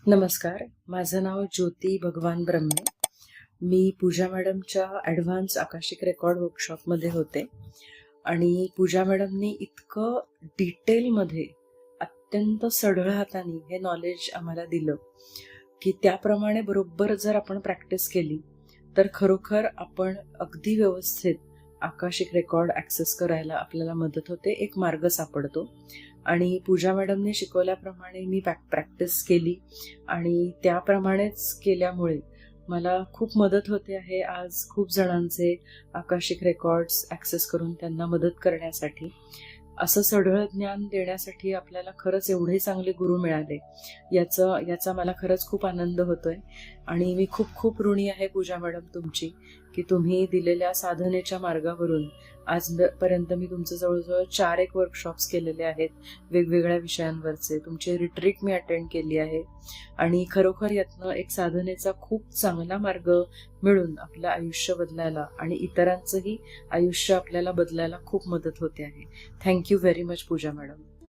नमस्कार, माझं नाव ज्योती भगवान ब्रह्मे. मी पूजा मॅडमच्या ॲडव्हान्स आकाशिक रेकॉर्ड वर्कशॉपमध्ये होते आणि पूजा मॅडमनी इतकं डिटेलमध्ये अत्यंत सढळ हाताने हे नॉलेज आम्हाला दिलं की त्याप्रमाणे बरोबर जर आपण प्रॅक्टिस केली तर खरोखर आपण अगदी व्यवस्थित आकाशिक रेकॉर्ड ॲक्सेस करायला आपल्याला मदत होते, एक मार्ग सापडतो. आणि पूजा मॅडमने शिकवल्याप्रमाणे मी प्रॅक्टिस केली आणि त्याप्रमाणेच केल्यामुळे मला खूप मदत होते आहे आज खूप जणांचे आकाशिक रेकॉर्ड्स ॲक्सेस करून त्यांना मदत करण्यासाठी. असं सढळ ज्ञान देण्यासाठी आपल्याला खरंच एवढे चांगले गुरु मिळाले याचा मला खरंच खूप आनंद होतोय. आणि मी खूप खूप ऋणी आहे पूजा मॅडम तुमची, की तुम्ही दिलेल्या साधनेच्या मार्गावरून आजपर्यंत मी तुमचं जवळजवळ 4 वर्कशॉप्स केलेले आहेत वेगवेगळ्या विषयांवरचे. तुमची रिट्रीट मी अटेंड केली आहे आणि खरोखर यातनं एक साधनेचा खूप चांगला मार्ग मिळून आपलं आयुष्य बदलायला आणि इतरांचंही आयुष्य आपल्याला बदलायला खूप मदत होते आहे. थँक्यू व्हेरी मच पूजा मॅडम.